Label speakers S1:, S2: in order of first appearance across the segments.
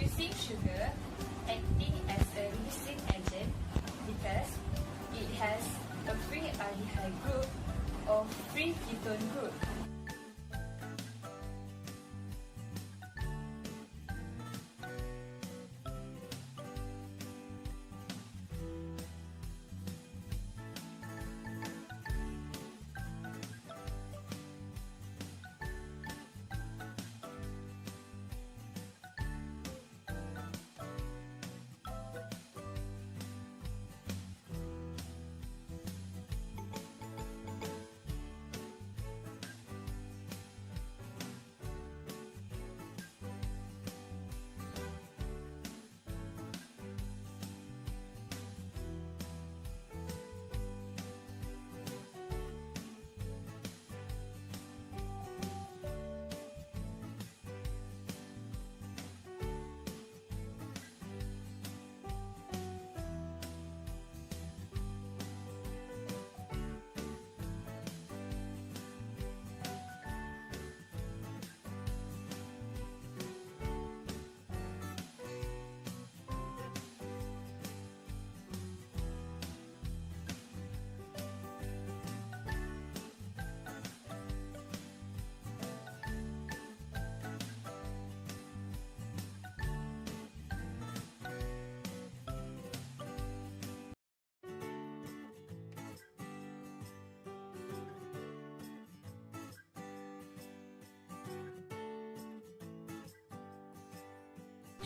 S1: using sugar acting as a reducing agent because it has a free aldehyde group or free ketone group.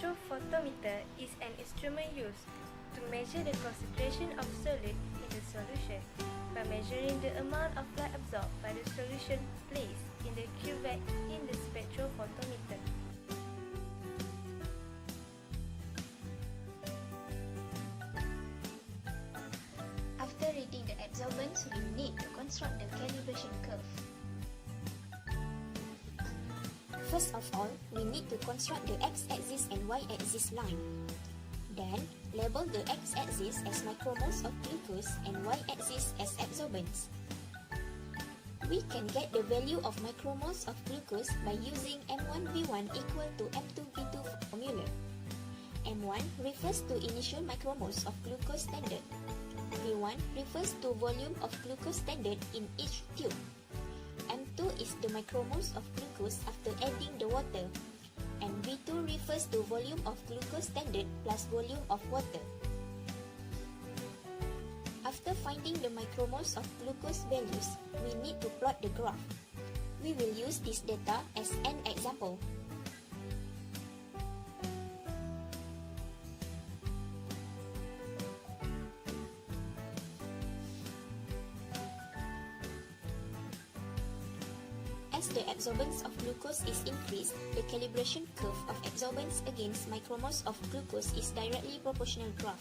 S2: Spectrophotometer is an instrument used to measure the concentration of solid in the solution by measuring the amount of light absorbed by the solution placed in the cuvette in the spectrophotometer.
S3: After reading the adsorbents, we need to construct the calibration curve.
S4: First of all, we need to construct the x-axis and y-axis line. Then, label the x-axis as micromoles of glucose and y-axis as adsorbents. We can get the value of micromoles of glucose by using M1V1 equal to M2V2 formula. M1 refers to initial micromoles of glucose standard. V1 refers to volume of glucose standard in each tube. M2 is the micromoles of glucose after adding the water, and V2 refers to volume of glucose standard plus volume of water. After finding the micromoles of glucose values, we need to plot the graph. We will use this data as an example. As the adsorbance of glucose is increased, the calibration curve of adsorbance against micromoles of glucose is directly proportional graph.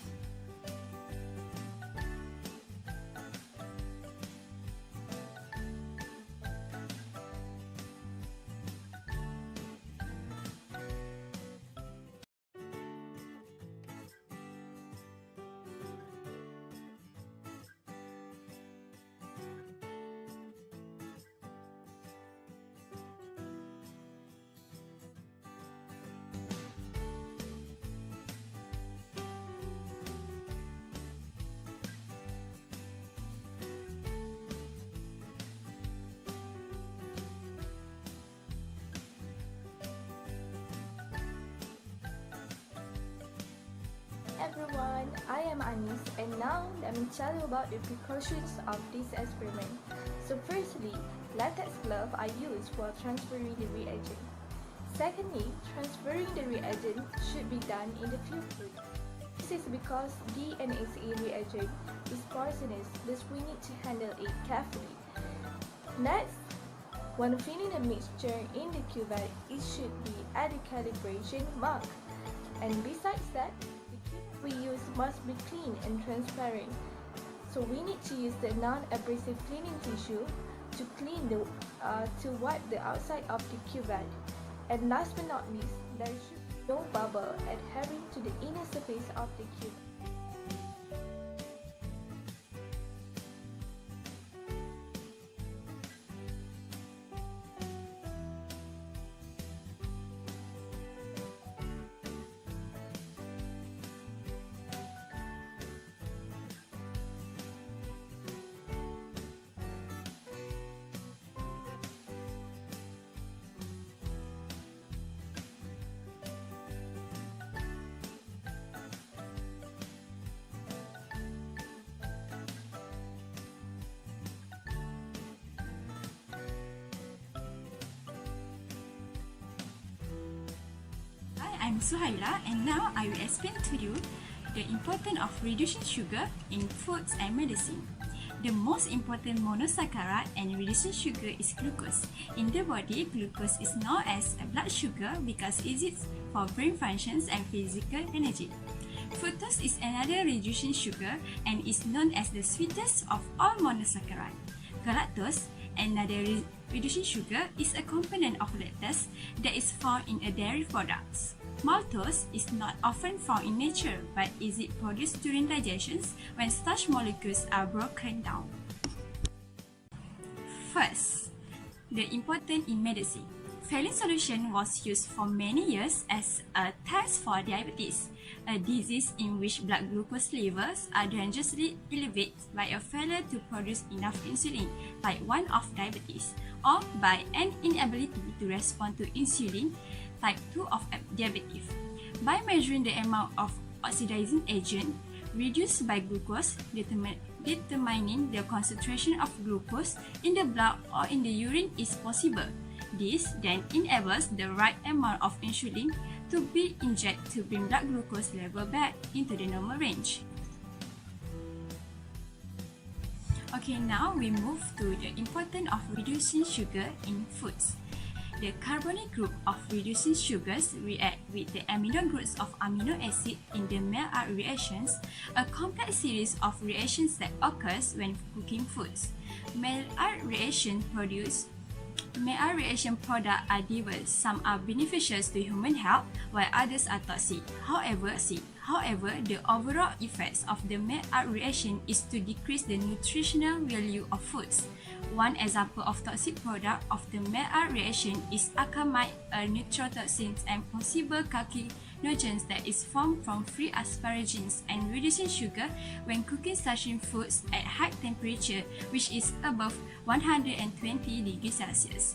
S2: Everyone, I am Anis, and now let me tell you about the precautions of this experiment. So firstly, latex gloves are used for transferring the reagent. Secondly, transferring the reagent should be done in the field hood. This is because DNase reagent is poisonous, thus we need to handle it carefully. Next, when filling the mixture in the cuvette, it should be at the calibration mark. And besides that, we use must be clean and transparent. So we need to use the non-abrasive cleaning tissue to clean to wipe the outside of the cuvette. And last but not least, there should be no bubble adhering to the inner surface of the cuvette.
S5: Suhaila, and now I will explain to you the importance of reducing sugar in foods and medicine. The most important monosaccharide and reducing sugar is glucose. In the body, glucose is known as blood sugar because it is for brain functions and physical energy. Fructose is another reducing sugar and is known as the sweetest of all monosaccharide. Galactose, another reducing sugar, is a component of lactase that is found in dairy products. Maltose is not often found in nature, but is it produced during digestion when starch molecules are broken down. First, the importance in medicine. Valine solution was used for many years as a test for diabetes, a disease in which blood glucose levels are dangerously elevated by a failure to produce enough insulin, type 1 of diabetes, or by an inability to respond to insulin, type 2 of diabetes. By measuring the amount of oxidizing agent reduced by glucose, determining the concentration of glucose in the blood or in the urine is possible. This then enables the right amount of insulin to be injected to bring blood glucose level back into the normal range. Okay, now we move to the importance of reducing sugar in foods. The carbonic group of reducing sugars react with the amino groups of amino acid in the Maillard reactions, a complex series of reactions that occurs when cooking foods. Maillard reaction products products are diverse. Some are beneficial to human health, while others are toxic. However, the overall effects of the Maillard reaction is to decrease the nutritional value of foods. One example of toxic product of the Maillard reaction is acamide, a neurotoxin and possible carcinogens that is formed from free asparagines, and reducing sugar when cooking certain foods at high temperature, which is above 120 degrees Celsius.